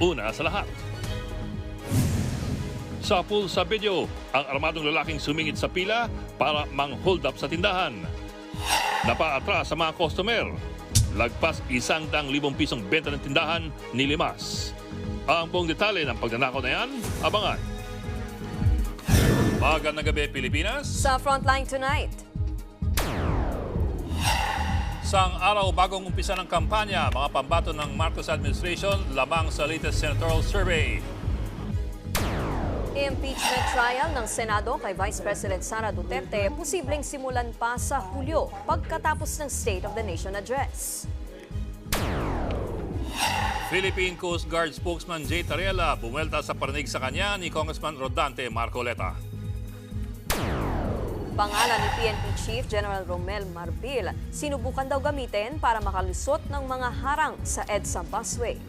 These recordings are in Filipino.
Una sa lahat. Sa pool sa video, ang armadong lalaking sumingit sa pila para mang-hold up sa tindahan. Napaatras sa mga customer. Lagpas 100,000 pisong benta ng tindahan ni Limas. Ang buong detalye ng pagnanakaw na yan, abangan. Magandang gabi, Pilipinas. Sa Frontline tonight. Sang araw bagong umpisa ng kampanya, mga pambato ng Marcos administration lamang sa latest senatorial survey. Impeachment trial ng Senado kay Vice President Sara Duterte posibleng simulan pa sa Hulyo pagkatapos ng State of the Nation Address. Philippine Coast Guard spokesman Jay Tariela bumwelta sa parinig sa kanya ni Congressman Rodante Marcoleta. Pangalan ni PNP Chief General Romel Marbil, sinubukan daw gamitin para makalusot ng mga harang sa EDSA busway.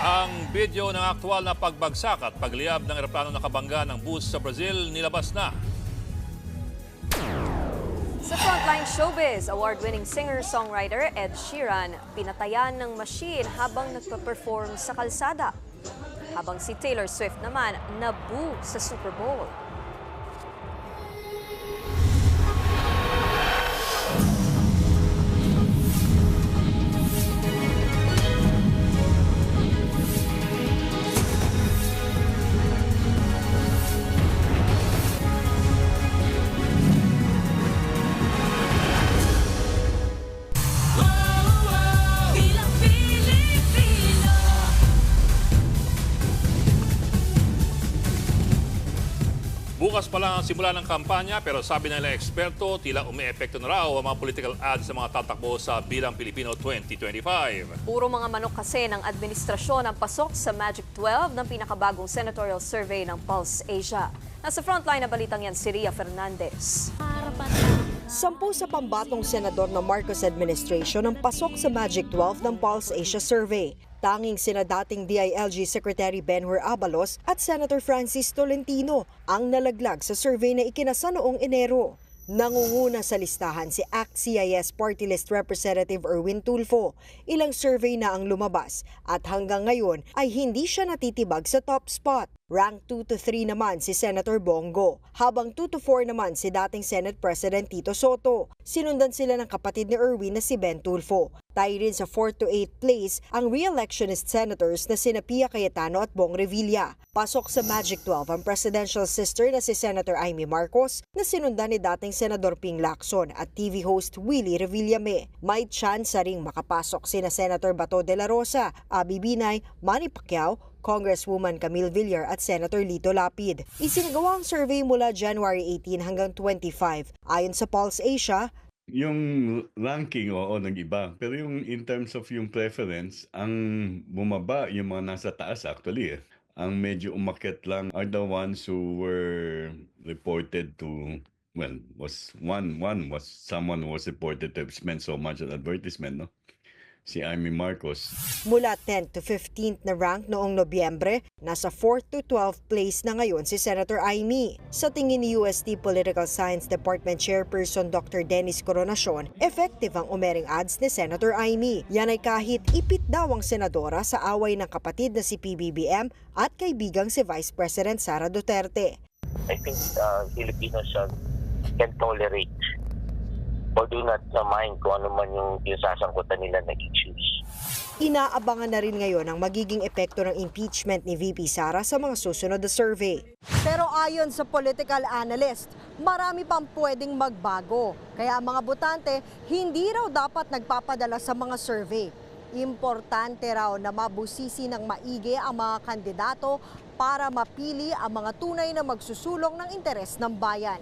Ang video ng aktwal na pagbagsak at pagliyab ng eroplano nakabangga ng bus sa Brazil nilabas na. Sa Frontline Showbiz, award-winning singer-songwriter Ed Sheeran pinatayan ng machine habang nagpa-perform sa kalsada. Habang si Taylor Swift naman nabu sa Super Bowl. Bukas pa lang ang simula ng kampanya pero sabi ng ilang eksperto tila umiepekto na raw ang mga political ads sa mga tatakbo sa Bilang Pilipino 2025. Puro mga manok kasi ng administrasyon ang pasok sa Magic 12 ng pinakabagong senatorial survey ng Pulse Asia. Nasa frontline na balitang yan si Ria Fernandez. 10 sa pambatong senador ng Marcos administration ang pasok sa Magic 12 ng Pulse Asia Survey. Tanging sina dating DILG Secretary Benhur Abalos at Senator Francis Tolentino ang nalaglag sa survey na ikinasa noong Enero. Nangunguna sa listahan si ACT-CIS Party List Representative Erwin Tulfo. Ilang survey na ang lumabas at hanggang ngayon ay hindi siya natitibag sa top spot. Rank 2 to 3 naman si Senator Bongo, habang 2 to 4 naman si dating Senate President Tito Soto. Sinundan sila ng kapatid ni Erwin na si Ben Tulfo. Tayo rin sa 4 to 8 place ang re-electionist senators na sina Pia Cayetano at Bong Revilla. Pasok sa Magic 12 ang presidential sister na si Senator Amy Marcos na sinundan ni dating Senador Ping Lacson at TV host Willie Revillame. May tsansa ring makapasok sina Senator Bato de la Rosa, Abby Binay, Manny Pacquiao, Congresswoman Camille Villar at Senator Lito Lapid. Isinagawa ang survey mula January 18 hanggang 25. Ayon sa Pulse Asia, yung ranking, oo, nag-iba. Pero yung in terms of yung preference, ang bumaba yung mga nasa taas actually. Ang medyo umakyat lang are the ones who were reported to, well, someone who was reported to have spent so much on advertisement, no? Si Amy Marcos. Mula 10 to 15th na rank noong Nobyembre, nasa 4 to 12 place na ngayon si Senator Amy. Sa tingin ni UST Political Science Department Chairperson Dr. Dennis Coronacion, effective ang umering ads ni Senator Amy. Yan ay kahit ipit daw ang senadora sa away ng kapatid na si PBBM at kaibigang si Vice President Sara Duterte. I think Filipinos can tolerate or do not mind kung ano man yung sasangkutan nila na issues. Inaabangan na rin ngayon ang magiging epekto ng impeachment ni VP Sara sa mga susunod na survey. Pero ayon sa political analyst, marami pang pwedeng magbago. Kaya ang mga botante hindi raw dapat nagpapadala sa mga survey. Importante raw na mabusisi ng maigi ang mga kandidato para mapili ang mga tunay na magsusulong ng interes ng bayan.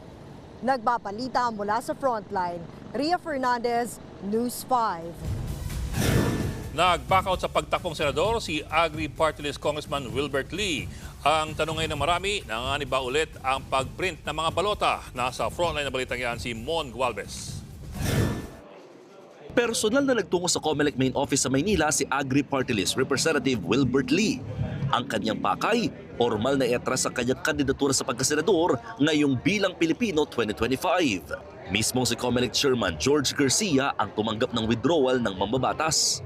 Nagbabalita mula sa Frontline, Ria Fernandez, News 5. Nag-back out sa pagtakbong senador si Agri Party List Congressman Wilbert Lee. Ang tanong ngayon ng marami, nanganganib ba ulit ang pagprint ng mga balota? Nasa Frontline na balitang yan si Mon Gualvez. Personal na nagtungo sa COMELEC main office sa Maynila si Agri Party List Representative Wilbert Lee. Ang kanyang pakay, formal na iatras ang kanyang kandidatura sa pagkasenador ngayong Bilang Pilipino 2025. Mismong si COMELEC Chairman George Garcia ang tumanggap ng withdrawal ng mambabatas.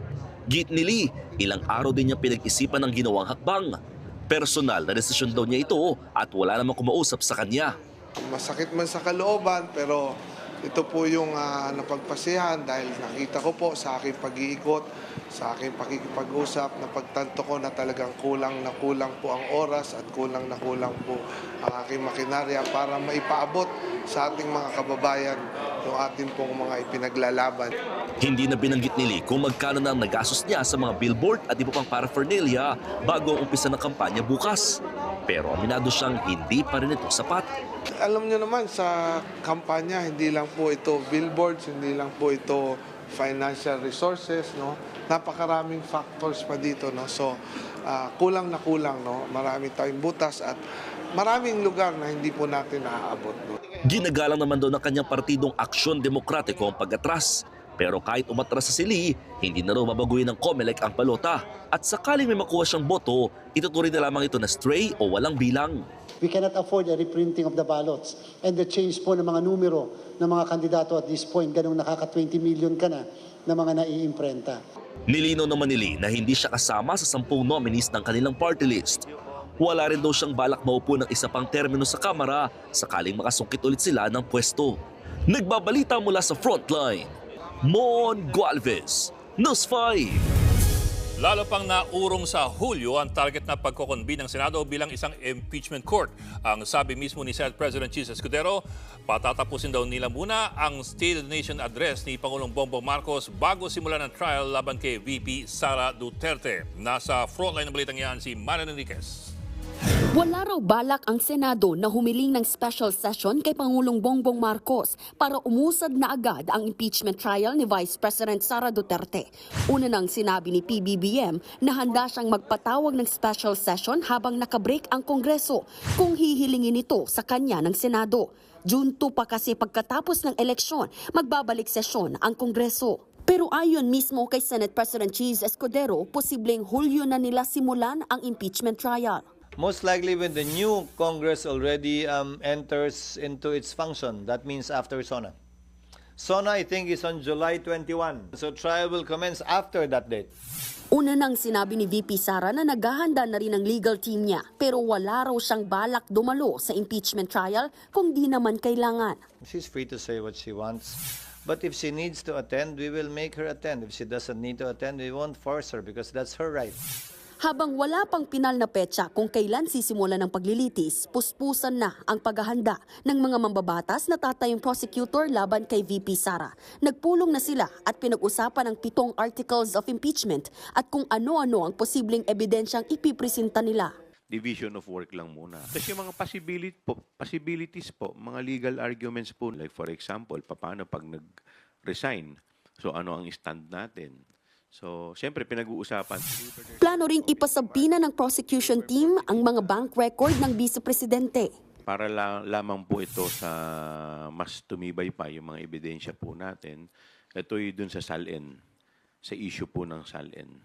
Git ni Lee, ilang araw din niya pinag-isipan ang ginawang hakbang. Personal na desisyon daw niya ito at wala namang kumausap sa kanya. Masakit man sa kalooban pero ito po yung napagpasiyahan dahil nakita ko po sa aking pag-iikot, sa aking pakikipag-usap, napagtanto ko na talagang kulang na kulang po ang oras at kulang na kulang po ang aking makinarya para maipaabot sa ating mga kababayan yung ating pong mga ipinaglalaban. Hindi na binanggit ni Lee kung magkano na ang nagastos niya sa mga billboard at iba pang paraphernalia bago ang umpisa ng kampanya bukas. Pero aminado siyang hindi pa rin ito sapat. Alam niyo naman sa kampanya, hindi lang po ito billboards, hindi lang po ito financial resources, no? Napakaraming factors pa dito, no? So, kulang na kulang, no? Marami tayong butas at maraming lugar na hindi po natin naaabot, no? Ginagalang naman daw ng kanyang partidong Aksyon Demokratiko ang pag-atras. Pero kahit umatras sa Sili, hindi na raw babaguhin ng COMELEC ang balota. At sakaling may makuha siyang boto, ituturing na lamang ito na stray o walang bilang. We cannot afford a reprinting of the ballots and the change po ng mga numero ng mga kandidato at this point, ganung nakaka 20 million ka na mga naiimprenta. Nilino naman ni Lee na hindi siya kasama sa 10 nominees ng kanilang party list. Wala rin daw siyang balak maupo ng isa pang termino sa Kamara sakaling makasungkit ulit sila ng pwesto. Nagbabalita mula sa Frontline, Mon Gualvez, News 5. Lalo pang naurong sa Hulyo ang target na pagkokonbine ng Senado bilang isang impeachment court. Ang sabi mismo ni Senate President Chis Escudero, patatapusin daw nila muna ang State of the Nation address ni Pangulong Bongbong Marcos bago simulan ang trial laban kay VP Sara Duterte. Nasa frontline ng balitang yan si Marian Enriquez. Wala raw balak ang Senado na humiling ng special session kay Pangulong Bongbong Marcos para umusad na agad ang impeachment trial ni Vice President Sara Duterte. Una nang sinabi ni PBBM na handa siyang magpatawag ng special session habang nakabreak ang Kongreso kung hihilingin ito sa kanya ng Senado. June 2 pa kasi pagkatapos ng eleksyon, magbabalik sesyon ang Kongreso. Pero ayon mismo kay Senate President Chis Escudero, posibleng Hulyo na nila simulan ang impeachment trial. Most likely when the new Congress already enters into its function, that means after SONA. SONA, I think, is on July 21. So trial will commence after that date. Una nang sinabi ni VP Sara na naghahanda na rin ang legal team niya pero wala raw siyang balak dumalo sa impeachment trial kung di naman kailangan. She's free to say what she wants. But if she needs to attend, we will make her attend. If she doesn't need to attend, we won't force her because that's her right. Habang wala pang pinal na petsa kung kailan sisimulan ng paglilitis, puspusan na ang paghahanda ng mga mambabatas na tatayong prosecutor laban kay VP Sara. Nagpulong na sila at pinag-usapan ang 7 articles of impeachment at kung ano-ano ang posibleng ebidensyang ipipresenta nila. Division of work lang muna. Kasi yung mga possibilities po, mga legal arguments po, like for example, paano pag nag-resign? So ano ang stand natin? So, siyempre, pinag-uusapan. Plano ring ipasabina ng prosecution team ang mga bank record ng Vice Presidente. Para lamang po ito sa mas tumibay pa yung mga ebidensya po natin, ito'y dun sa SALN, sa issue po ng SALN.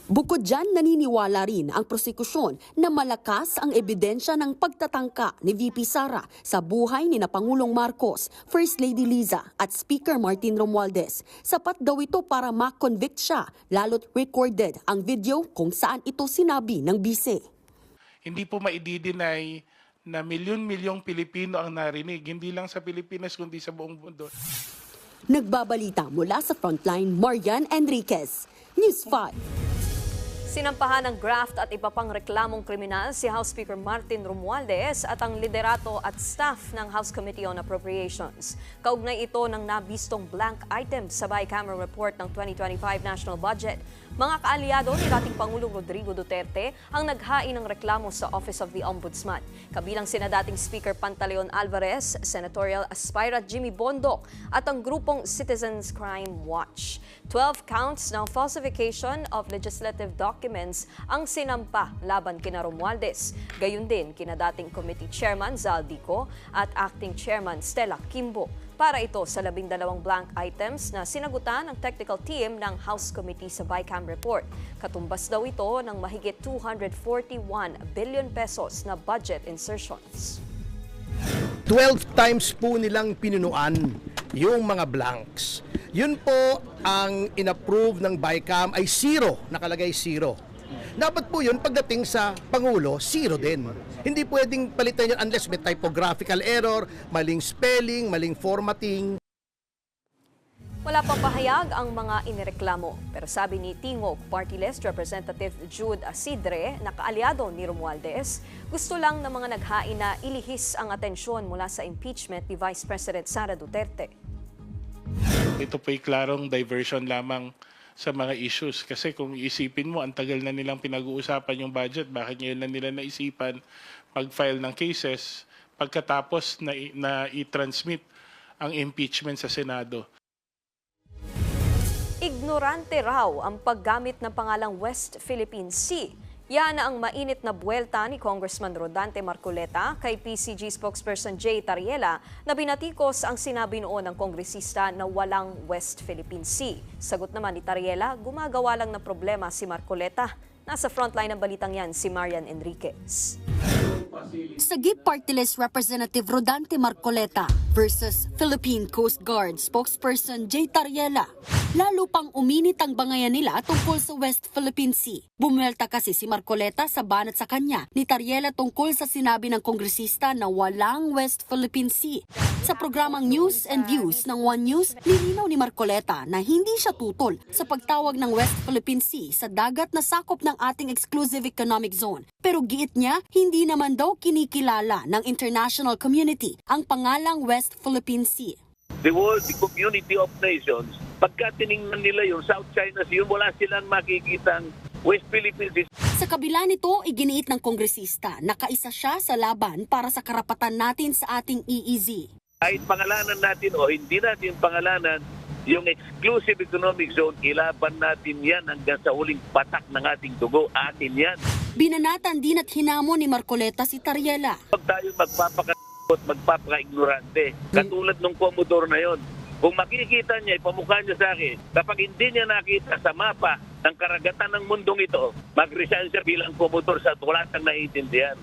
Bukod dyan, naniniwala rin ang prosekusyon na malakas ang ebidensya ng pagtatangka ni VP Sara sa buhay ni na Pangulong Marcos, First Lady Liza at Speaker Martin Romualdez. Sapat daw ito para ma-convict siya, lalo't recorded ang video kung saan ito sinabi ng bise. Hindi po maidi-deny na milyon-milyong Pilipino ang narinig, hindi lang sa Pilipinas kundi sa buong mundo. Nagbabalita mula sa Frontline, Marian Enriquez, News 5. Sinampahan ng graft at iba pang reklamong kriminal si House Speaker Martin Romualdez at ang liderato at staff ng House Committee on Appropriations. Kaugnay ito ng nabistong blank items sa bicameral report ng 2025 National Budget. Mga kaalyado ni dating Pangulong Rodrigo Duterte ang naghain ng reklamo sa Office of the Ombudsman. Kabilang sina dating Speaker Pantaleon Alvarez, Senatorial Aspirant Jimmy Bondoc at ang grupong Citizens Crime Watch. 12 counts ng falsification of legislative documents ang sinampa laban kina Romualdez. Gayun din kina dating Committee Chairman Zal Dico at Acting Chairman Stella Kimbo. Para ito sa 12 blank items na sinagutan ng technical team ng House Committee sa BICAM report. Katumbas daw ito ng mahigit 241 billion pesos na budget insertions. 12 times po nilang pinunuan yung mga blanks. Yun po ang inapprove ng BICAM ay 0, nakalagay 0. Dapat po yun pagdating sa Pangulo, 0 din. Hindi pwedeng palitan yun unless may typographical error, maling spelling, maling formatting. Wala pang pahayag ang mga inireklamo. Pero sabi ni Tingog Party List Representative Jude Asidre na kaalyado ni Romualdez, gusto lang ng mga naghain na ilihis ang atensyon mula sa impeachment ni Vice President Sara Duterte. Ito po'y klarong diversion lamang sa mga issues. Kasi kung iisipin mo, ang tagal na nilang pinag-uusapan yung budget, bakit ngayon na nila naisipan mag-file ng cases pagkatapos na i-transmit ang impeachment sa Senado. Ignorante raw ang paggamit ng pangalang West Philippine Sea. Yan ang mainit na buwelta ni Congressman Rodante Marcoleta kay PCG spokesperson Jay Tariela na binatikos ang sinabi noon ng kongresista na walang West Philippine Sea. Sagot naman ni Tariela, gumagawa lang ng problema si Marcoleta. Nasa frontline ng balitang yan si Marian Enriquez. Sagip Party List Representative Rodante Marcoleta versus Philippine Coast Guard spokesperson Jay Tariela. Lalo pang uminit ang bangayan nila tungkol sa West Philippine Sea. Bumuelta kasi si Marcoleta sa banat sa kanya ni Tariela tungkol sa sinabi ng kongresista na walang West Philippine Sea. Sa programang News and Views ng One News, nilinaw ni Marcoleta na hindi siya tutol sa pagtawag ng West Philippine Sea sa dagat na sakop ng ating exclusive economic zone. Pero giit niya, hindi naman daw kinikilala ng international community ang pangalang West Philippine Sea. The world, the community of nations, pagka tiningnan nila yung South China Sea, wala silang makikitang West Philippine Sea. Sa kabila nito, iginiit ng kongresista na kaisa siya sa laban para sa karapatan natin sa ating EEZ. Kahit pangalanan natin o hindi natin pangalanan, yung exclusive economic zone, ilaban natin yan hanggang sa huling patak ng ating dugo. Atin yan. Binanatan din at hinamon ni Marcoleta si Tariela. Huwag tayo magpapaka-ignorante. Katulad ng Commodore na yon. Kung makikita niya, ipamukha niya sa akin, kapag hindi niya nakita sa mapa ng karagatan ng mundong ito, mag-resign siya bilang Commodore sa wala siyang naiintindihan.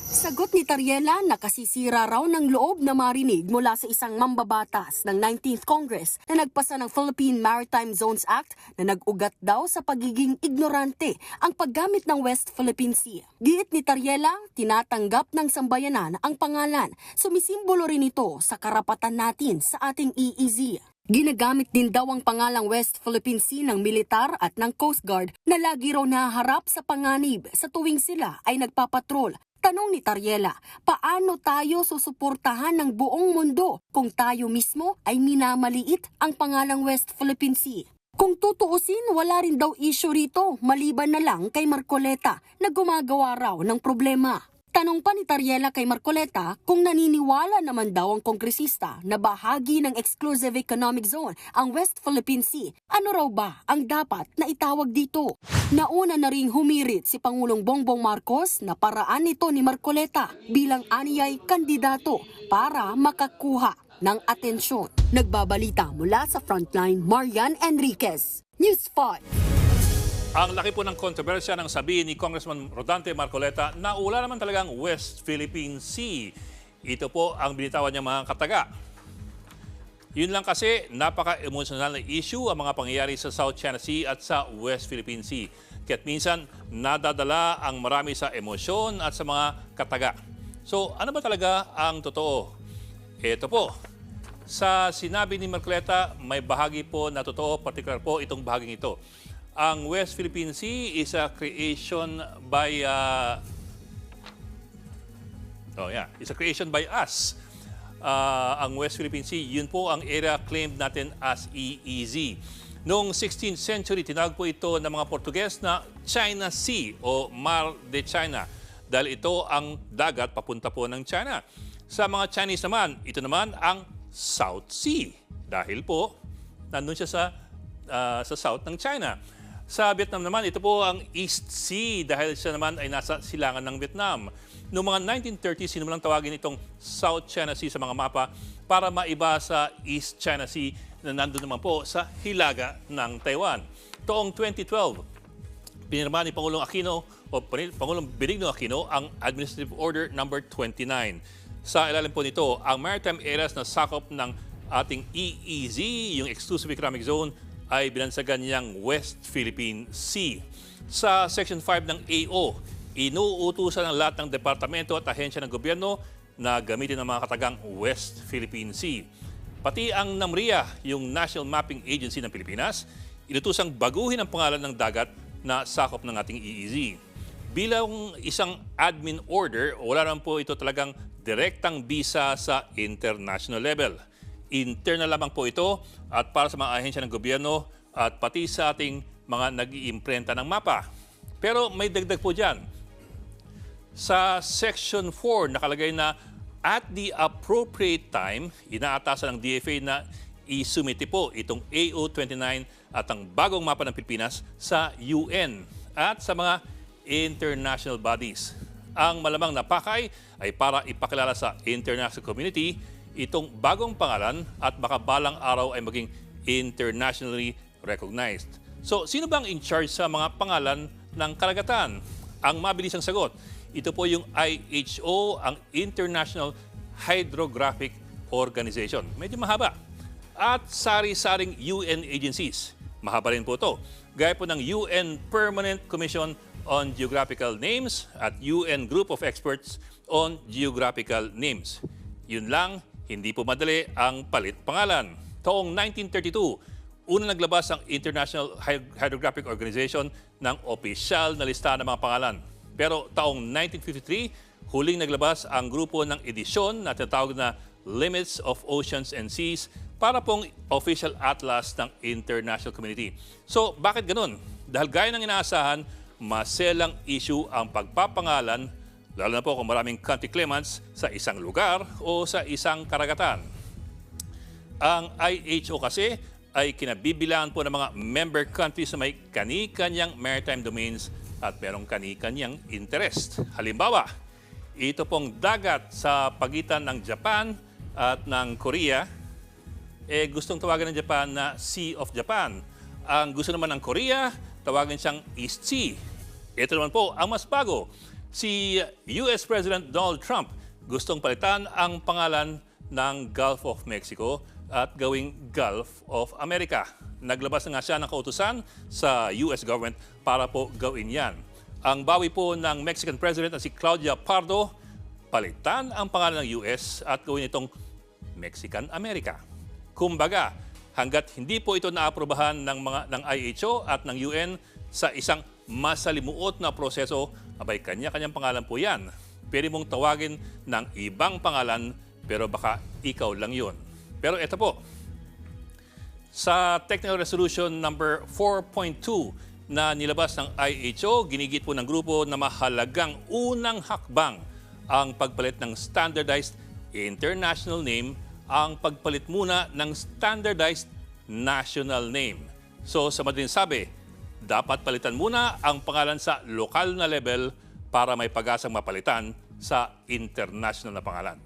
Sagot ni Tariela na kasisira raw ng loob na marinig mula sa isang mambabatas ng 19th Congress na nagpasa ng Philippine Maritime Zones Act na nag-ugat daw sa pagiging ignorante ang paggamit ng West Philippine Sea. Giit ni Tariela, tinatanggap ng sambayanan ang pangalan. Sumisimbolo rin ito sa karapatan natin sa ating EEZ. Ginagamit din daw ang pangalang West Philippine Sea ng militar at ng Coast Guard na lagi raw nahaharap sa panganib sa tuwing sila ay nagpapatrol. Tanong ni Tariela, paano tayo susuportahan ng buong mundo kung tayo mismo ay minamaliit ang pangalang West Philippine Sea? Kung tutuusin, wala rin daw issue rito, maliban na lang kay Marcoleta na gumagawa raw ng problema. Tanong pa ni Tariela kay Marcoleta kung naniniwala naman daw ang kongresista na bahagi ng exclusive economic zone ang West Philippine Sea. Ano raw ba ang dapat na itawag dito? Nauna na ring humirit si Pangulong Bongbong Marcos na paraan nito ni Marcoleta bilang aniyay kandidato para makakuha ng atensyon. Nagbabalita mula sa Frontline, Marian Enriquez, News 5. Ang laki po ng kontrobersya ng sabihin ni Congressman Rodante Marcoleta na wala naman talagang West Philippine Sea. Ito po ang binitawan niya mga kataga. Yun lang kasi napaka-emotional na issue ang mga pangyayari sa South China Sea at sa West Philippine Sea. Kaya't minsan nadadala ang marami sa emosyon at sa mga kataga. So ano ba talaga ang totoo? Ito po. Sa sinabi ni Marcoleta, may bahagi po na totoo, particular po itong bahaging ito. Ang West Philippine Sea is a creation by it's a creation by us. Ang West Philippine Sea, yun po ang area claimed natin as EEZ. Noong 16th century, tinawag po ito ng mga Portuges na China Sea o Mar de China dahil ito ang dagat papunta po ng China. Sa mga Chinese naman, ito naman ang South Sea dahil po nandun siya sa south ng China. Sa Vietnam naman, ito po ang East Sea dahil siya naman ay nasa silangan ng Vietnam. Noong mga 1930s, sinulang tawagin itong South China Sea sa mga mapa para maiba sa East China Sea na nandun naman po sa hilaga ng Taiwan. Toong 2012, pinirma ni Pangulong Benigno Aquino ang Administrative Order No. 29. Sa ilalim po nito, ang maritime areas na sakop ng ating EEZ, yung Exclusive Economic Zone, ay binansagan niyang West Philippine Sea. Sa Section 5 ng AO, inuutusan ng lahat ng departamento at ahensya ng gobyerno na gamitin ang mga katagang West Philippine Sea. Pati ang NAMRIA, yung National Mapping Agency ng Pilipinas, inutusang baguhin ang pangalan ng dagat na sakop ng ating EEZ. Bilang isang admin order, wala naman po ito talagang direktang bisa sa international level. Internal lamang po ito at para sa mga ahensya ng gobyerno at pati sa ating mga nag-iimprenta ng mapa. Pero may dagdag po dyan. Sa Section 4, nakalagay na at the appropriate time, inaatasan ng DFA na isumiti po itong AO29 at ang bagong mapa ng Pilipinas sa UN at sa mga international bodies. Ang malamang na pakay ay para ipakilala sa international community itong bagong pangalan at baka balang araw ay maging internationally recognized. So, sino bang in charge sa mga pangalan ng karagatan? Ang mabilisang sagot, ito po yung IHO, ang International Hydrographic Organization. Medyo mahaba. At sari-saring UN agencies. Mahaba rin po ito. Gaya po ng UN Permanent Commission on Geographical Names at UN Group of Experts on Geographical Names. Yun lang, hindi po madali ang palit pangalan. Taong 1932, una naglabas ang International Hydrographic Organization ng opisyal na listahan ng mga pangalan. Pero taong 1953, huling naglabas ang grupo ng edisyon na tinatawag na Limits of Oceans and Seas para pong official atlas ng international community. So, bakit ganun? Dahil gaya ng inaasahan, maselang issue ang pagpapangalan, lalo na po kung maraming country claimants sa isang lugar o sa isang karagatan. Ang IHO kasi ay kinabibilangan po ng mga member countries na may kani-kanyang maritime domains at merong kani-kanyang interest. Halimbawa, ito pong dagat sa pagitan ng Japan at ng Korea, gustong tawagan ng Japan na Sea of Japan. Ang gusto naman ng Korea, tawagan siyang East Sea. Ito naman po ang mas bago. Si US President Donald Trump gustong palitan ang pangalan ng Gulf of Mexico at gawing Gulf of America. Naglabas na nga siya ng kautusan sa US government para po gawin yan. Ang bawi po ng Mexican President na si Claudia Pardo, palitan ang pangalan ng US at gawin itong Mexican America. Kumbaga, hanggat hindi po ito naaprobahan ng IHO at ng UN sa isang masalimuot na proseso, abay kanya-kanyang pangalan po yan. Pwede mong tawagin ng ibang pangalan pero baka ikaw lang yun. Pero ito po, sa Technical Resolution number 4.2 na nilabas ng IHO, ginigit po ng grupo na mahalagang unang hakbang ang pagpalit ng standardized international name, ang pagpalit muna ng standardized national name. So sa madaling sabi, dapat palitan muna ang pangalan sa lokal na level para may pag-asang mapalitan sa international na pangalan.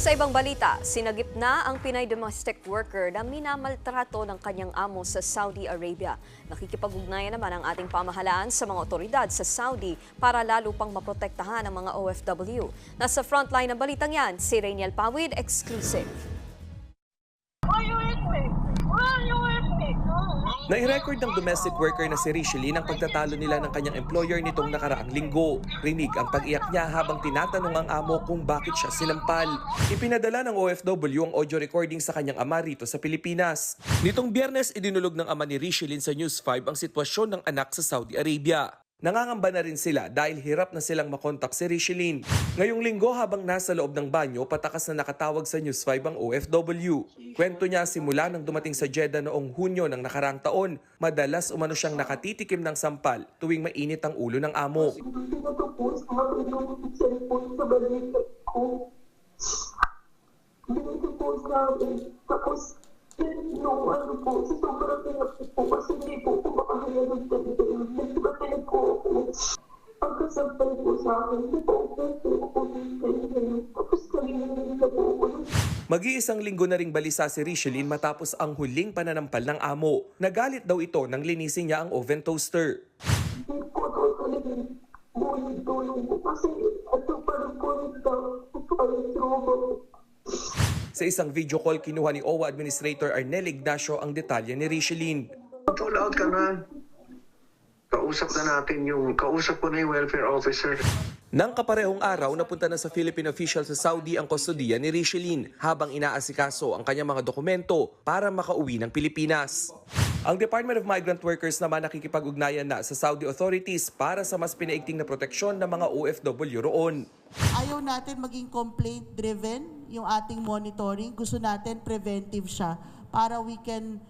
Sa ibang balita, sinagip na ang Pinay domestic worker na minamaltrato ng kanyang amo sa Saudi Arabia. Nakikipag-ugnayan naman ang ating pamahalaan sa mga otoridad sa Saudi para lalo pang maprotektahan ang mga OFW. Nasa frontline ng balitang yan, si Rainiel Pawid, exclusive. Nai-record ng domestic worker na si Richelyn ang pagtatalo nila ng kanyang employer nitong nakaraang linggo. Rinig ang pag-iyak niya habang tinatanong ang amo kung bakit siya sinampal. Ipinadala ng OFW ang audio recording sa kanyang ama rito sa Pilipinas. Nitong Biyernes, idinulog ng ama ni Richelyn sa News 5 ang sitwasyon ng anak sa Saudi Arabia. Nangangamba na rin sila dahil hirap na silang makontak si Richelyn. Ngayong linggo habang nasa loob ng banyo, patakas na nakatawag sa News 5 ang OFW. Kwento niya simula nang dumating sa Jeddah noong Hunyo ng nakaraang taon, madalas umano siyang nakatitikim ng sampal tuwing mainit ang ulo ng amo. Nung ano po, sa sobrang hirap po, kasi hindi po ako makahayag ng nagtibatay po ako. Pagkasampal po sa akin, hindi po ako tapos kanina po ako. Mag-iisang linggo na ring balisa si Richelyn matapos ang huling pananampal ng amo. Nagalit daw ito nang linisin niya ang oven toaster. Hindi po ito talagang buhay tulong ko kasi ito parang po nito, ito parang trauma. Sa isang video call, kinuha ni OWA Administrator Arnel Ignacio ang detalye ni Richelyn. Pull out ka na. Kausap ko na yung welfare officer. Nang kaparehong araw, napunta na sa Philippine official sa Saudi ang kustodiya ni Richelyn habang inaasikaso ang kanyang mga dokumento para makauwi ng Pilipinas. Ang Department of Migrant Workers naman nakikipag-ugnayan na sa Saudi authorities para sa mas pinaigting na proteksyon ng mga OFW roon. Ayaw natin maging complaint-driven yung ating monitoring. Gusto natin preventive siya para we can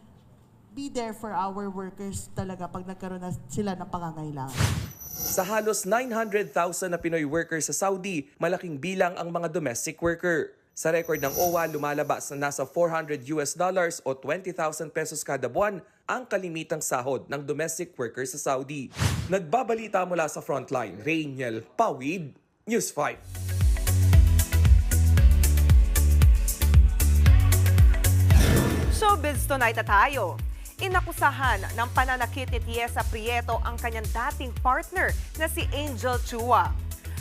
be there for our workers talaga pag nagkaroon na sila ng pangangailangan. Sa halos 900,000 na Pinoy workers sa Saudi, malaking bilang ang mga domestic worker. Sa record ng OWA, lumalabas na nasa $400 o 20,000 pesos kada buwan ang kalimitang sahod ng domestic workers sa Saudi. Nagbabalita mula sa Frontline, Rainiel Pawid, News 5. Showbiz tonight na tayo. Inakusahan ng pananakit ni Tiesa Prieto ang kanyang dating partner na si Angel Chua.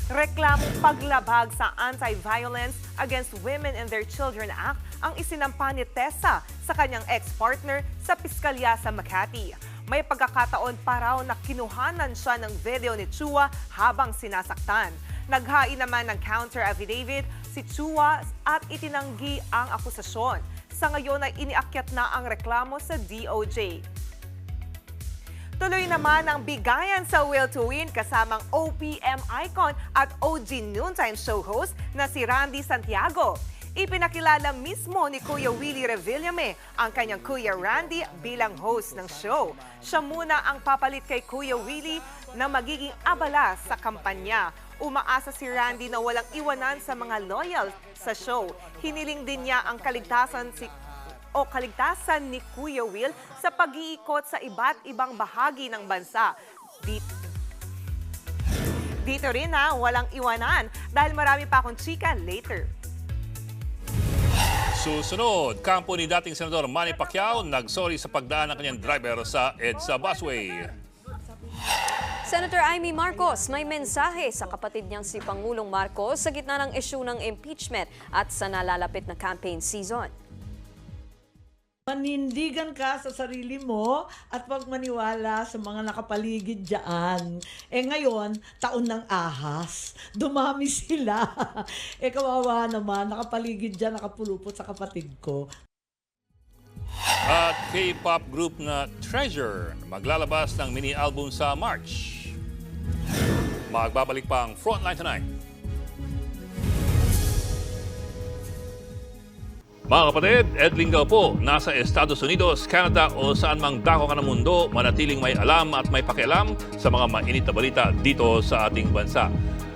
Reklamong paglabag sa Anti-Violence Against Women and Their Children Act ang isinampa ni Tessa sa kanyang ex-partner sa piskalya sa Makati. May pagkakataon pa raw na kinuhanan siya ng video ni Chua habang sinasaktan. Naghain naman ng counter affidavit si Chua at itinanggi ang akusasyon. Sa ngayon ay iniakyat na ang reklamo sa DOJ. Tuloy naman ang bigayan sa Will to Win kasamang OPM icon at OG Noontime Show host na si Randy Santiago. Ipinakilala mismo ni Kuya Willie Revillame ang kanyang Kuya Randy bilang host ng show. Siya muna ang papalit kay Kuya Willie na magiging abala sa kampanya. Umaasa si Randy na walang iwanan sa mga loyal sa show. Hiniling din niya ang kaligtasan ni Kuya Will sa pag-iikot sa iba't ibang bahagi ng bansa. Dito rin walang iwanan dahil marami pa akong chika later. Susunod, kampo ni dating Senador Manny Pacquiao nagsorry sa pagdaan ng kanyang driver sa EDSA busway. Senator Amy Marcos may mensahe sa kapatid niyang si Pangulong Marcos sa gitna ng issue ng impeachment at sa nalalapit na campaign season. Manindigan ka sa sarili mo at wag maniwala sa mga nakapaligid dyan. Ngayon, taon ng ahas. Dumami sila. Kawawa naman, nakapaligid dyan, nakapulupot sa kapatid ko. At K-pop group na Treasure maglalabas ng mini-album sa March. Magbabalik pa ang Frontline tonight. Mga kapatid, Ed Lingaw po, nasa Estados Unidos, Canada o saan mang dako ka ng mundo, manatiling may alam at may pakialam sa mga mainit na balita dito sa ating bansa.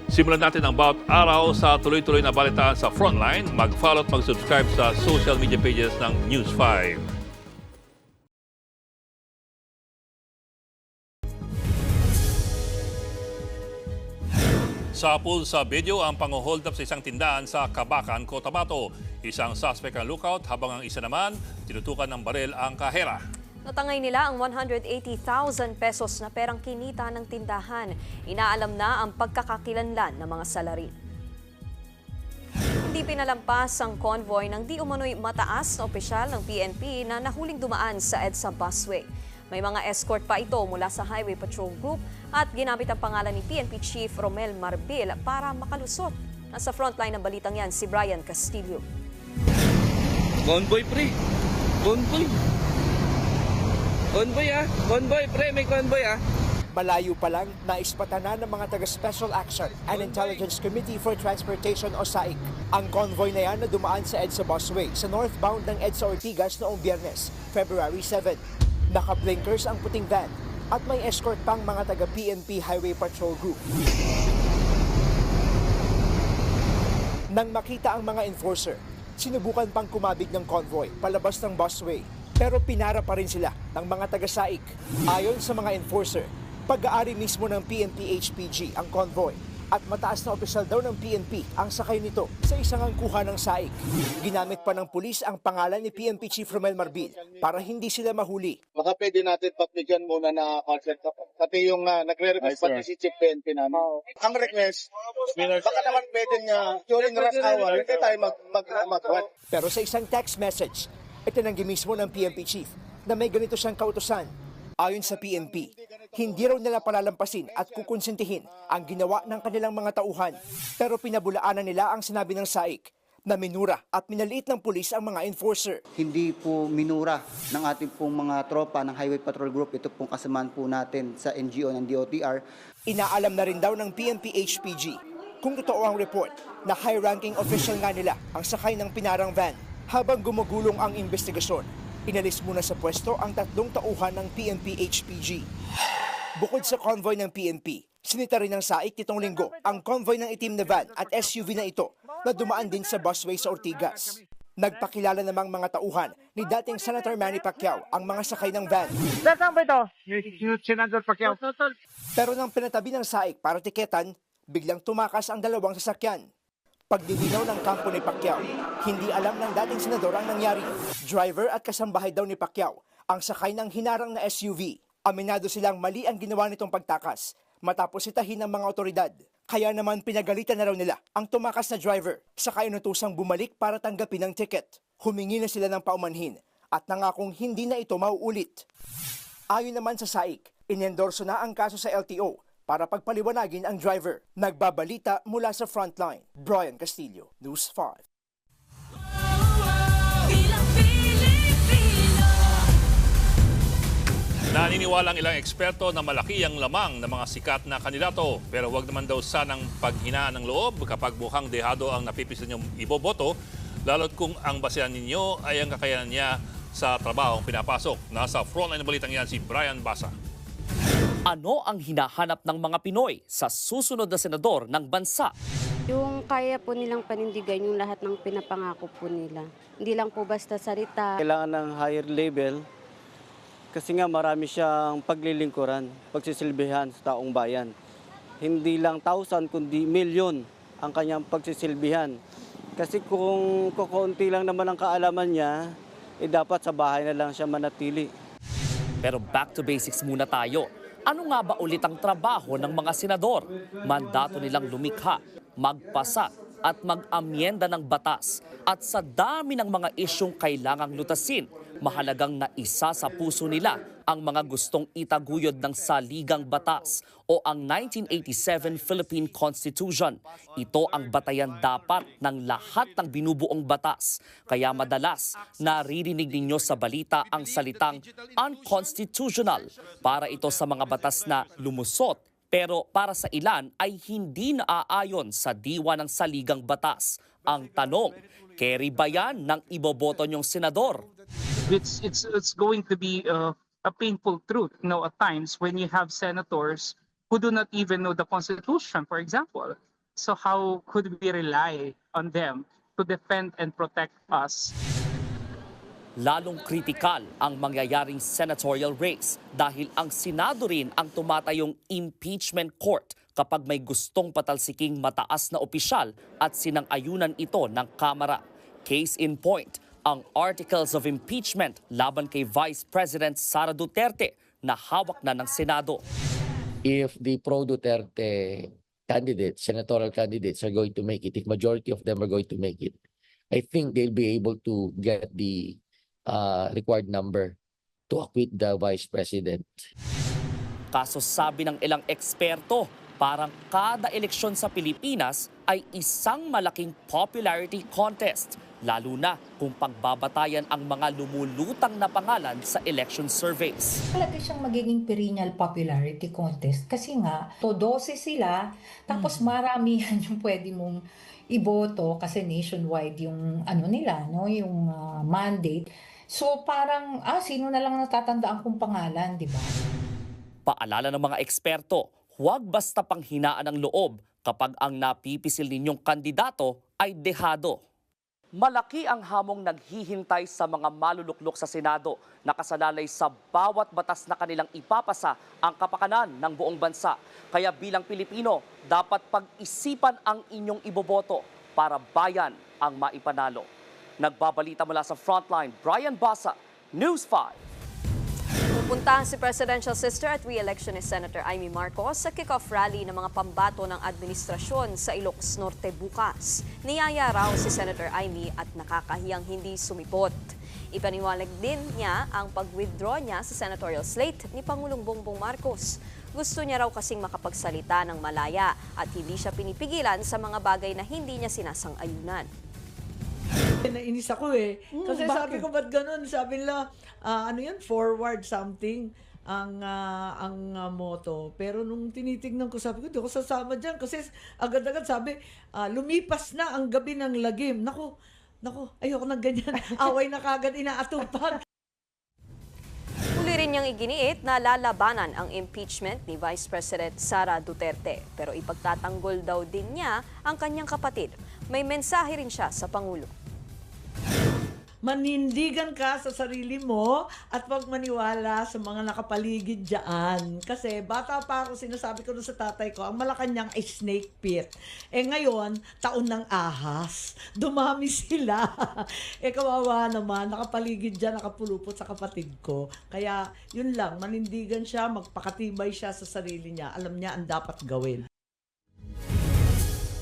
Simulan natin ang bawat araw sa tuloy-tuloy na balitaan sa Frontline. Mag-follow at mag-subscribe sa social media pages ng News 5. Sa pool sa video ang pang-hold up sa isang tindahan sa Kabakan, Cotabato. Isang suspect ang lookout habang ang isa naman tinutukan ng baril ang kahera. Natangay nila ang 180,000 pesos na perang kinita ng tindahan. Inaalam na ang pagkakakilanlan ng mga salarin. Hindi pinalampas ang convoy ng di umano'y mataas na opisyal ng PNP na nahuling dumaan sa EDSA busway. May mga escort pa ito mula sa Highway Patrol Group at ginamit ang pangalan ni PNP Chief Romel Marbil para makalusot. Nasa frontline ng balitang yan si Brian Castillo. Convoy pre! Convoy! Convoy Convoy pre! May convoy Malayo pa lang, naispatanan ng mga taga-Special Action and Intelligence Committee for Transportation o SAIC. Ang convoy na yan na dumaan sa EDSA busway sa northbound ng EDSA Ortigas noong Biyernes, February 7. Naka-blinkers ang puting van at may escort pang mga taga-PNP Highway Patrol Group. Nang makita ang mga enforcer, sinubukan pang kumabig ng convoy palabas ng busway pero pinara pa rin sila ng mga taga-SAIC. Ayon sa mga enforcer, pag-aari mismo ng PNP HPG ang convoy At mataas na opisyal daw ng PNP ang sakay nito sa isang angkuhan ng SAIC. Ginamit pa ng pulis ang pangalan ni PNP Chief Romel Marbil para hindi sila mahuli. Baka pwede natin pagbigyan muna na concert. Pati yung nagre-request pati si Chief PNP namin. Ang request, baka naman pwede niya during rush hour, hindi tayo mag-what. Pero sa isang text message, itinanggi mismo ng PNP Chief na may ganito siyang kautusan. Ayon sa PNP, hindi raw nila palalampasin at kukonsentihin ang ginawa ng kanilang mga tauhan. Pero pinabulaanan nila ang sinabi ng SAIC na minura at minaliit ng pulis ang mga enforcer. Hindi po minura ng ating pong mga tropa ng Highway Patrol Group. Ito pong kasamaan po natin sa NGO ng DOTR. Inaalam na rin daw ng PNP HPG kung totoo ang report na high-ranking official nga nila ang sakay ng pinarang van. Habang gumugulong ang investigasyon, inalis muna sa pwesto ang 3 tauhan ng PNP HPG. Bukod sa convoy ng PNP, sinita rin ng SAIC nitong linggo ang convoy ng itim na van at SUV na ito na dumaan din sa busway sa Ortigas. Nagpakilala namang mga tauhan ni dating Senator Manny Pacquiao ang mga sakay ng van. Saan ba ito? Senator Pacquiao. Pero nang pinatabi ng SAIC para tiketan, biglang tumakas ang 2 sasakyan. Pagdilinaw ng kampo ni Pacquiao, hindi alam ng dating senador ang nangyari. Driver at kasambahay daw ni Pacquiao ang sakay ng hinarang na SUV. Aminado silang mali ang ginawa nitong pagtakas matapos sitahin ng mga otoridad. Kaya naman pinagalitan na raw nila ang tumakas na driver, saka inutusang bumalik para tanggapin ang ticket. Humingi na sila ng paumanhin at nangakong hindi na ito mauulit. Ayon naman sa SAIC, inendorso na ang kaso sa LTO para pagpaliwanagin ang driver. Nagbabalita mula sa frontline. Brian Castillo, News 5. Naniniwala ang ilang eksperto na malaki ang lamang ng mga sikat na kandidato. Pero huwag naman daw sanang paghinaan ng loob kapag mukhang dehado ang napipisil niyong iboboto, lalo't kung ang basehan ninyo ay ang kakayanan niya sa trabahong pinapasok. Nasa frontline ng balitang yan si Brian Basa. Ano ang hinahanap ng mga Pinoy sa susunod na senador ng bansa? Yung kaya po nilang panindigan yung lahat ng pinapangako po nila. Hindi lang po basta salita. Kailangan ng higher level kasi nga marami siyang paglilingkuran, pagsisilbihan sa taong bayan. Hindi lang 1,000 kundi milyon ang kanyang pagsisilbihan. Kasi kung kukunti lang naman ang kaalaman niya, dapat sa bahay na lang siya manatili. Pero back to basics muna tayo. Ano nga ba ulit ang trabaho ng mga senador? Mandato nilang lumikha, magpasa at mag-amyenda ng batas. At sa dami ng mga isyong kailangang lutasin, mahalagang naisa sa puso nila ang mga gustong itaguyod ng saligang batas o ang 1987 Philippine Constitution. Ito ang batayan dapat ng lahat ng binubuong batas. Kaya madalas naririnig ninyo sa balita ang salitang unconstitutional para ito sa mga batas na lumusot pero para sa ilan ay hindi naaayon sa diwa ng saligang batas. Ang tanong, carry ba yan ng iboboto niyong senador? It's going to be a painful truth, at times when you have senators who do not even know the Constitution, for example. So how could we rely on them to defend and protect us? Lalong kritikal ang mangyayaring senatorial race dahil ang Senado rin ang tumatayong impeachment court kapag may gustong patalsiking mataas na opisyal at sinang-ayunan ito ng Kamara. Case in point, ang Articles of Impeachment laban kay Vice President Sara Duterte na hawak na ng Senado. If the pro-Duterte candidates, senatorial candidates are going to make it, if majority of them are going to make it, I think they'll be able to get the required number to acquit the Vice President. Kaso sabi ng ilang eksperto, parang kada eleksyon sa Pilipinas ay isang malaking popularity contest, lalo na kung pagbabatayan ang mga lumulutang na pangalan sa election surveys. Talaga siyang magiging perennial popularity contest kasi nga, 12 sila, tapos maramihan yung pwede mong iboto kasi nationwide yung nila, yung mandate. So parang, sino na lang natatandaan kong pangalan, di ba? Paalala ng mga eksperto, huwag basta panghinaan ang loob kapag ang napipisil ninyong kandidato ay dehado. Malaki ang hamong naghihintay sa mga maluluklok sa Senado na kasalalay sa bawat batas na kanilang ipapasa ang kapakanan ng buong bansa. Kaya bilang Pilipino, dapat pag-isipan ang inyong iboboto para bayan ang maipanalo. Nagbabalita mula sa Frontline, Brian Basa, News 5. Pupuntahan si Presidential Sister at re-electionist Senator Amy Marcos sa kick-off rally ng mga pambato ng administrasyon sa Ilocos Norte bukas. Niyaya raw si Senator Amy at nakakahiyang hindi sumipot. Ipaniwalag din niya ang pag-withdraw niya sa senatorial slate ni Pangulong Bongbong Marcos. Gusto niya raw kasing makapagsalita ng malaya at hindi siya pinipigilan sa mga bagay na hindi niya sinasang-ayunan. Nainis ako eh. Kasi sabi ko, ba't ganun? Sabi nila, ano yan, forward something ang motto. Pero nung tinitignan ko, sabi ko, di ako sasama dyan. Kasi agad-agad sabi, lumipas na ang gabi ng lagim. Naku, ayoko ng ganyan. Away na kagad inaatupag. Muli rin niyang iginiit na lalabanan ang impeachment ni Vice President Sara Duterte. Pero ipagtatanggol daw din niya ang kanyang kapatid. May mensahe rin siya sa Pangulo. Manindigan ka sa sarili mo at huwag maniwala sa mga nakapaligid dyan. Kasi bata pa ako, sinasabi ko na sa tatay ko, ang Malacanang ay snake pit. Ngayon, taon ng ahas. Dumami sila. Kawawa naman, nakapaligid dyan, nakapulupot sa kapatid ko. Kaya yun lang, manindigan siya, magpakatibay siya sa sarili niya. Alam niya ang dapat gawin.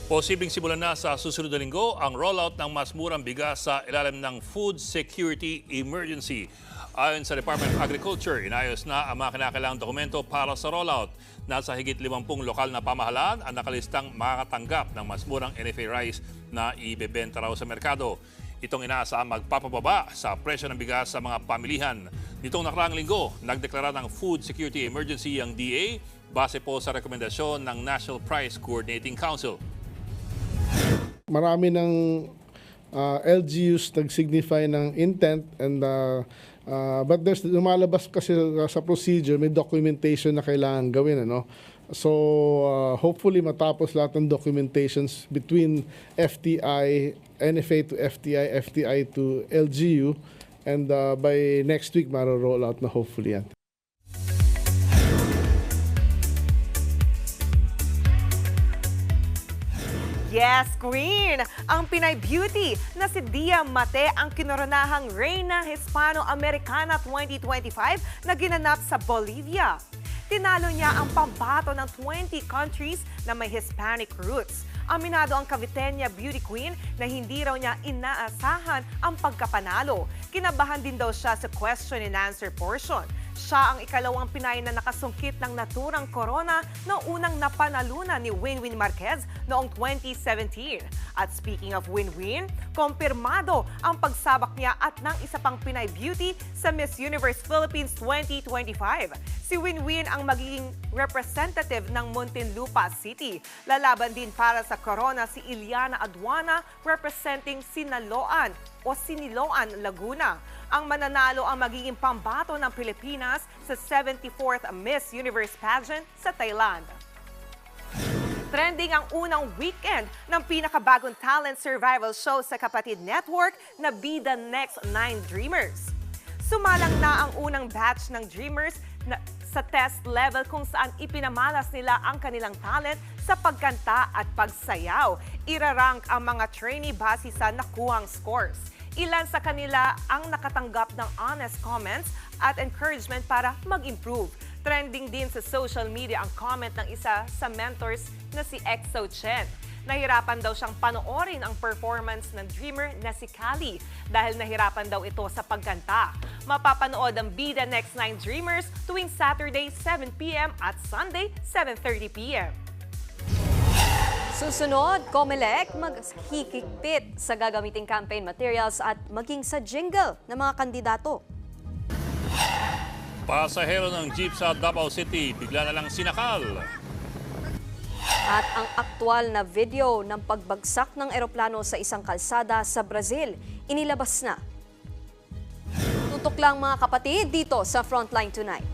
Posibleng simulan na sa susunod na linggo ang rollout ng mas murang bigas sa ilalim ng Food Security Emergency. Ayon sa Department of Agriculture, inayos na ang mga kinakailangang dokumento para sa rollout. Nasa higit 50 lokal na pamahalaan ang nakalistang makakatanggap ng mas murang NFA rice na ibebenta raw sa merkado. Itong inaasahang magpapababa sa presyo ng bigas sa mga pamilihan. Nitong nakaraang linggo, nagdeklara ng Food Security Emergency ang DA base po sa rekomendasyon ng National Price Coordinating Council. Marami ng LGUs nag-signify ng intent and but there's lumalabas kasi sa procedure, may documentation na kailangan gawin, ano? So hopefully matapos lahat ng documentations between FTI, NFA to FTI, FTI to LGU, and by next week maro-roll out na hopefully yan. Yes, Queen! Ang Pinay Beauty na si Dia Mate ang kinoronahang Reina Hispano-Americana 2025 na ginanap sa Bolivia. Tinalo niya ang pambato ng 20 countries na may Hispanic roots. Aminado ang Caviteña Beauty Queen na hindi raw niya inaasahan ang pagkapanalo. Kinabahan din daw siya sa question and answer portion. Siya ang ikalawang Pinay na nakasungkit ng naturang corona na unang napanalunan ni Winwin Marquez noong 2017. At speaking of Winwin, kumpirmado ang pagsabak niya at ng isa pang Pinay Beauty sa Miss Universe Philippines 2025. Si Winwin ang magiging representative ng Muntinlupa City. Lalaban din para sa corona si Iliana Aduana representing Sinaloan o Siniloan, Laguna. Ang mananalo ang magiging pambato ng Pilipinas sa 74th Miss Universe pageant sa Thailand. Trending ang unang weekend ng pinakabagong talent survival show sa Kapatid Network na Be The Next 9 Dreamers. Sumalang na ang unang batch ng Dreamers sa test level kung saan ipinamalas nila ang kanilang talent sa pagkanta at pagsayaw. Irarank ang mga trainee base sa nakuhang scores. Ilan sa kanila ang nakatanggap ng honest comments at encouragement para mag-improve. Trending din sa social media ang comment ng isa sa mentors na si EXO Chen. Nahirapan daw siyang panoorin ang performance ng dreamer na si Kali dahil nahirapan daw ito sa pagkanta. Mapapanood ang Be The Next 9 Dreamers tuwing Saturday 7 p.m. at Sunday 7:30 p.m. Susunod, COMELEC maghihigpit sa gagamiting campaign materials at maging sa jingle ng mga kandidato. Pasahero ng jeep sa Davao City, bigla na lang sinakal. At ang aktual na video ng pagbagsak ng eroplano sa isang kalsada sa Brazil, inilabas na. Tutok lang mga kapatid dito sa Frontline Tonight.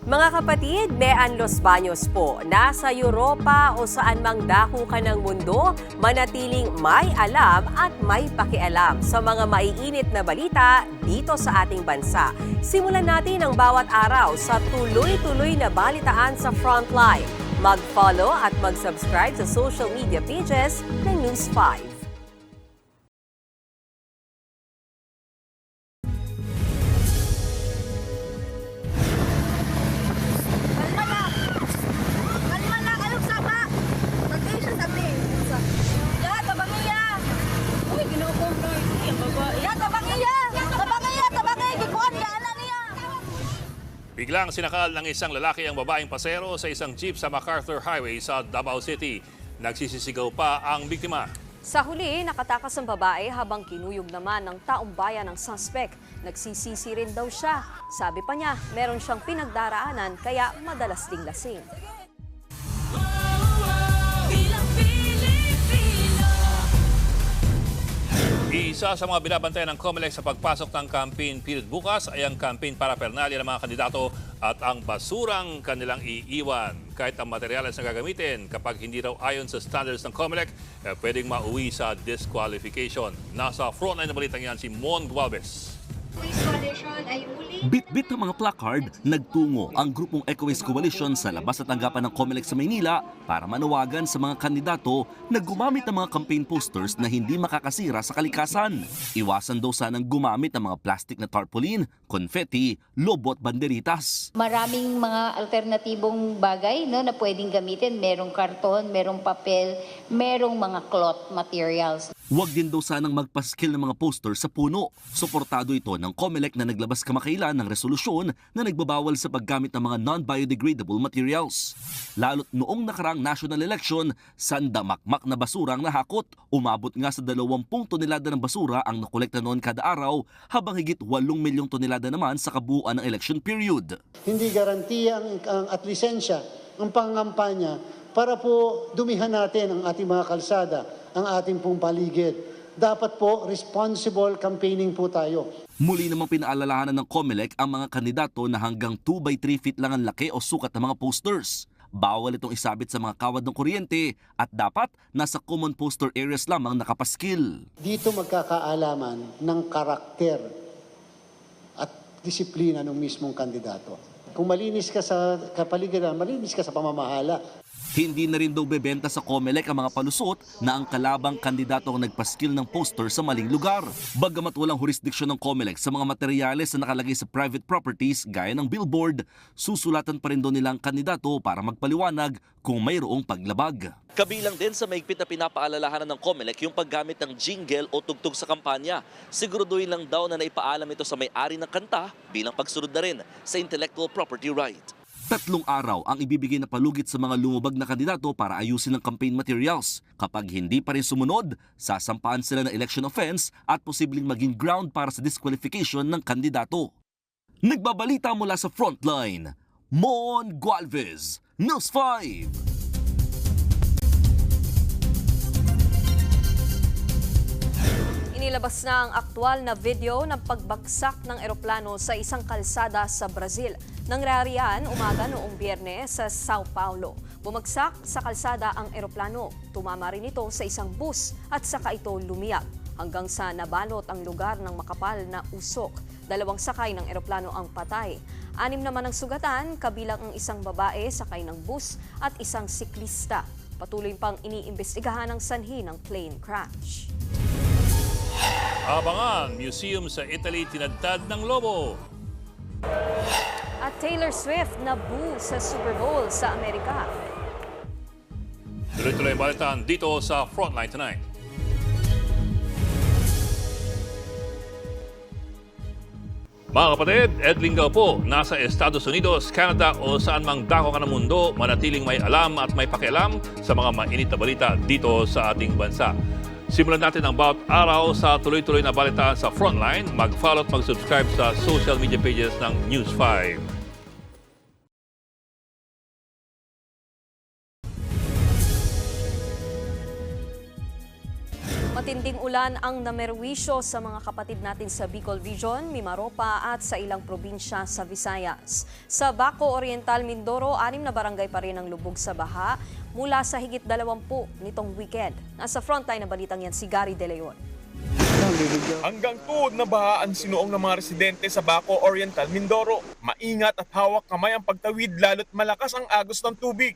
Mga kapatid, Mean Los Baños po. Nasa Europa o saan mang dako ka ng mundo, manatiling may alam at may pakialam sa mga maiinit na balita dito sa ating bansa. Simulan natin ang bawat araw sa tuloy-tuloy na balitaan sa Frontline. Mag-follow at mag-subscribe sa social media pages ng News 5. Biglang sinakal ng isang lalaki ang babaeng pasero sa isang jeep sa MacArthur Highway sa Davao City. Nagsisisigaw pa ang biktima. Sa huli, nakatakas ang babae habang kinuyog naman ng taong bayan ng suspect. Nagsisisi rin daw siya. Sabi pa niya, meron siyang pinagdaraanan kaya madalas ding lasing. Isa sa mga binabantayan ng COMELEC sa pagpasok ng campaign period bukas ay ang campaign paraphernalia ng mga kandidato at ang basurang kanilang iiwan. Kahit ang materyales na gagamitin, kapag hindi raw ayon sa standards ng COMELEC, pwedeng mauwi sa disqualification. Nasa frontline na balitang yan si Mon Gualvez. Bit-bit ng mga placard, nagtungo ang grupong EcoWaste Coalition sa labas at tanggapan ng COMELEC sa Maynila para manawagan sa mga kandidato na gumamit ng mga campaign posters na hindi makakasira sa kalikasan. Iwasan daw sanang gumamit ng mga plastic na tarpaulin, confetti, lobo at banderitas. Maraming mga alternatibong bagay na pwedeng gamitin. Merong karton, merong papel, merong mga cloth materials. Huwag din daw sanang magpaskil ng mga poster sa puno. Suportado ito ng COMELEC na naglabas kamakailan ng resolusyon na nagbabawal sa paggamit ng mga non-biodegradable materials. Lalo't noong nakaraang national election, sandamakmak na basura ang nahakot. Umabot nga sa 20 tonelada ng basura ang nakolekta noon kada araw, habang higit 8 milyong tonelada naman sa kabuuan ng election period. Hindi garantiya at lisensya ang pangampanya para po dumihan natin ang ating mga kalsada, ang ating pong paligid. Dapat po responsible campaigning po tayo. Muli namang pinaalalahanan ng COMELEC ang mga kandidato na hanggang 2 by 3 feet lang ang laki o sukat ng mga posters. Bawal itong isabit sa mga kawad ng kuryente at dapat nasa common poster areas lamang nakapaskil. Dito magkakaalaman ng karakter at disiplina ng mismong kandidato. Kung malinis ka sa kapaligiran, malinis ka sa pamamahala. Hindi na rin daw bebenta sa COMELEC ang mga palusot na ang kalabang kandidato ang nagpaskil ng poster sa maling lugar. Bagamat walang jurisdiksyon ng COMELEC sa mga materyales na nakalagay sa private properties gaya ng billboard, susulatan pa rin daw nilang kandidato para magpaliwanag kung mayroong paglabag. Kabilang din sa mahigpit na pinapaalalahanan ng COMELEC yung paggamit ng jingle o tugtog sa kampanya. Siguraduhin lang daw na naipaalam ito sa may-ari ng kanta bilang pagsunod na rin sa intellectual property right. 3 araw ang ibibigay na palugit sa mga lumubag na kandidato para ayusin ang campaign materials. Kapag hindi pa rin sumunod, sasampaan sila ng election offense at posibleng maging ground para sa disqualification ng kandidato. Nagbabalita mula sa Frontline, Mon Gualvez, News 5. Inilabas na ang aktwal na video ng pagbagsak ng eroplano sa isang kalsada sa Brazil. Nangyari yan umaga noong Biyernes sa Sao Paulo. Bumagsak sa kalsada ang eroplano. Tumama rin ito sa isang bus at saka ito lumiyag hanggang sa nabalot ang lugar ng makapal na usok. 2 sakay ng eroplano ang patay. 6 naman ang sugatan, kabilang ang isang babae sakay ng bus at isang siklista. Patuloy pang iniimbestigahan ang sanhi ng plane crash. Abangan, museum sa Italy tinadtad ng lobo. At Taylor Swift nabu sa Super Bowl sa Amerika. Tuloy-tuloy ang balitaan dito sa Frontline Tonight. Mga kapatid, Ed Lingaw po, nasa Estados Unidos, Canada o saan mang dako ka ng mundo, manatiling may alam at may pakialam sa mga mainit na balita dito sa ating bansa. Simulan natin ang bawat araw sa tuloy-tuloy na balitaan sa Frontline. Mag-follow at mag-subscribe sa social media pages ng News 5. Matinding ulan ang namerwisyo sa mga kapatid natin sa Bicol Region, Mimaropa at sa ilang probinsya sa Visayas. Sa Baco Oriental, Mindoro, 6 na barangay pa rin ang lubog sa baha mula sa higit 20 nitong weekend. Nasa frontline na balitang yan si Gary De Leon. Hanggang tuhod na baha ang sinuong ng mga residente sa Baco Oriental, Mindoro. Maingat at hawak kamay ang pagtawid lalo't malakas ang agos ng tubig.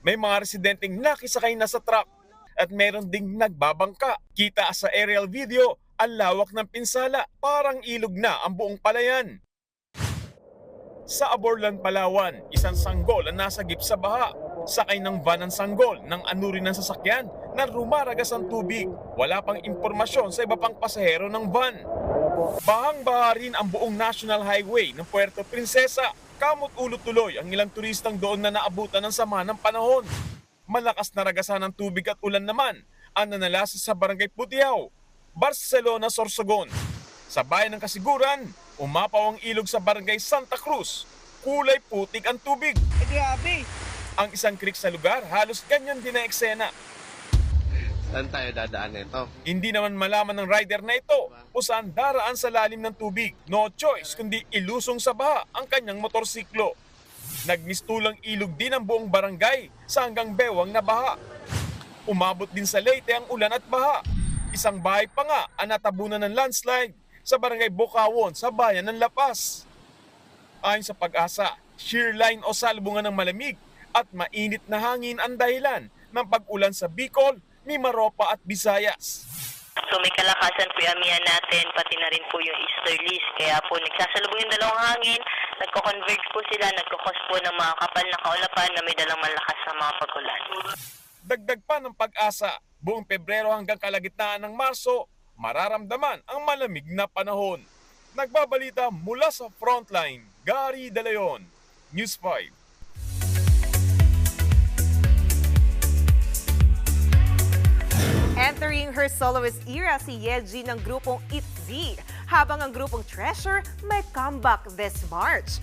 May mga residenteng nakisakay na sa truck at meron ding nagbabangka. Kita sa aerial video ang lawak ng pinsala, parang ilog na ang buong palayan. Sa Aborlan, Palawan, isang sanggol ang nasagip sa baha. Sakay ng van ang sanggol ng anuri ng sasakyan na rumaragas ang tubig. Wala pang impormasyon sa iba pang pasahero ng van. Bahang-baha rin ang buong National Highway ng Puerto Princesa. Kamot ulo tuloy ang ilang turistang doon na naabutan ng sama ng panahon. Malakas na ragasan ng tubig at ulan naman ang nanalasa sa Barangay Putiao, Barcelona, Sorsogon. Sa bayan ng Kasiguran, umapaw ang ilog sa Barangay Santa Cruz. Kulay putik ang tubig. Ang isang creek sa lugar, halos ganyan din ang eksena. Saan tayo dadaan nito? Hindi naman malaman ng rider na ito kung saan daraan sa lalim ng tubig. No choice kundi ilusong sa baha ang kanyang motorsiklo. Nagmistulang ilog din ang buong barangay sa hanggang bewang na baha. Umabot din sa Leyte ang ulan at baha. Isang bahay pa nga ang natabunan ng landslide sa barangay Bocawon sa bayan ng Lapas. Ayon sa Pag-asa, shear line o salbungan ng malamig at mainit na hangin ang dahilan ng pag-ulan sa Bicol, Mimaropa at Visayas. So may kalakasan po yung amihan natin, pati na rin po yung easterlies. Kaya po nagsasalubong yung dalawang hangin, nagko-converge po sila, nagko-cause po ng mga kapal na kaulapan na may dalang malakas sa mga pag-ulan. Dagdag pa ng Pag-asa, buong Pebrero hanggang kalagitnaan ng Marso, mararamdaman ang malamig na panahon. Nagbabalita mula sa Frontline, Gary De Leon, News 5. Entering her soloist era si Yeji ng grupong ITZY, habang ang grupong Treasure may comeback this March.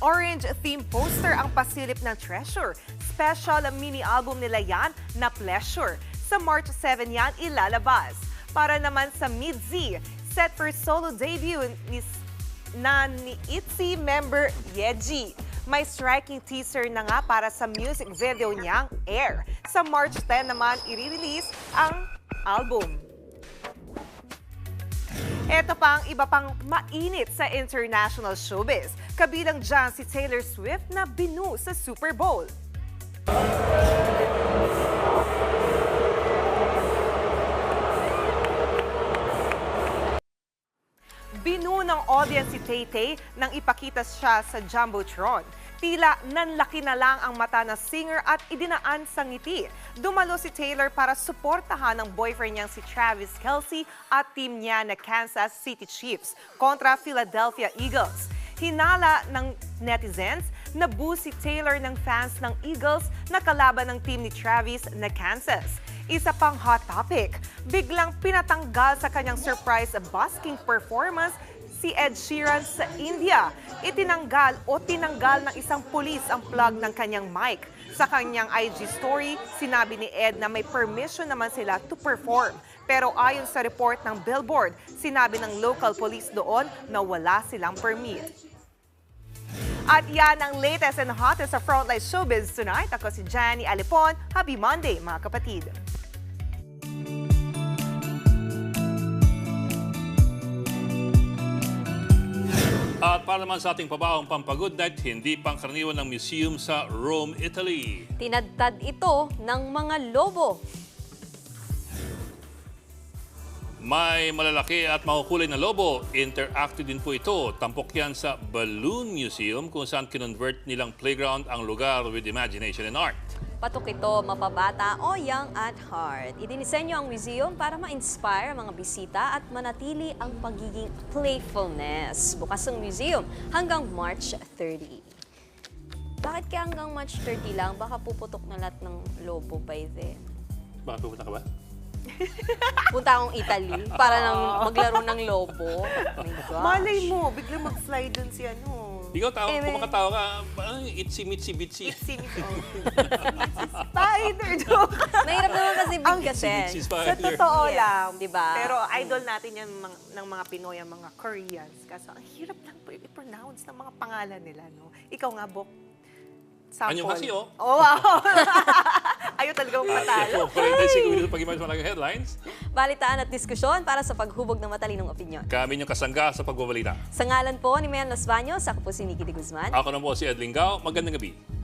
Orange theme poster ang pasilip ng Treasure. Special mini album nila yan na Pleasure. Sa March 7 yan ilalabas. Para naman sa MIDZY, set for solo debut ni ITZY member Yeji. May striking teaser na nga para sa music video niyang Air. Sa March 10 naman i-release ang album. Ito pa ang iba pang mainit sa international showbiz. Kabilang dyan si Taylor Swift na binu sa Super Bowl. Binu ng audience si Tay-Tay nang ipakita siya sa Jumbotron. Tila nanlaki na lang ang mata ng singer at idinaan sa ngiti. Dumalo si Taylor para suportahan ang boyfriend niyang si Travis Kelce at team niya na Kansas City Chiefs kontra Philadelphia Eagles. Hinala ng netizens na boo si Taylor ng fans ng Eagles na kalaban ng team ni Travis na Kansas. Isa pang hot topic, biglang pinatanggal sa kanyang surprise busking performance si Ed Sheeran sa India. Tinanggal ng isang pulis ang plug ng kanyang mic. Sa kanyang IG story, sinabi ni Ed na may permission naman sila to perform. Pero ayon sa report ng Billboard, sinabi ng local police doon na wala silang permit. At yan ang latest and hottest sa Frontline Showbiz tonight. Ako si Jenny Alipon. Happy Monday, mga kapatid. At para naman sa ating pabawang pampagood night, hindi pangkaraniwan ng museum sa Rome, Italy. Tinadtad ito ng mga lobo. May malalaki at makukulay na lobo. Interactive din po ito. Tampok yan sa Balloon Museum kung saan kinonvert nilang playground ang lugar with imagination and art. Patok ito mapabata o young at heart. Idinisenyo ang museum para ma-inspire mga bisita at manatili ang pagiging playfulness. Bukas ang museum hanggang March 30. Bakit kaya hanggang March 30 lang? Baka puputok na lahat ng lobo by then. Baka pupunta ka ba? Punta akong Italy para nang maglaro ng lobo. Oh my gosh. Malay mo, biglang mag-fly dun si Ikaw, kumakatawa ka, itsy-mitsy bitsy. Spider joke. Mahirap naman kasi big kasi. Sa totoo lang. Diba? Pero idol natin yan ng mga Pinoy, ang mga Koreans. Kasi ang hirap lang po i-pronounce ng mga pangalan nila, no? Ikaw nga, Bok. Sample. Anyo kasi, oh. Oh, wow. Ayaw talagang matalo. 45 minutos pag-imagine mga headlines. Balitaan at diskusyon para sa paghubog ng matalinong opinyon. Kami yung kasangga sa pagbabalita. Sa ngalan po ni Mayan Los Baños, ako po si Nikki de Guzman. Ako na po si Ed Lingao. Magandang gabi.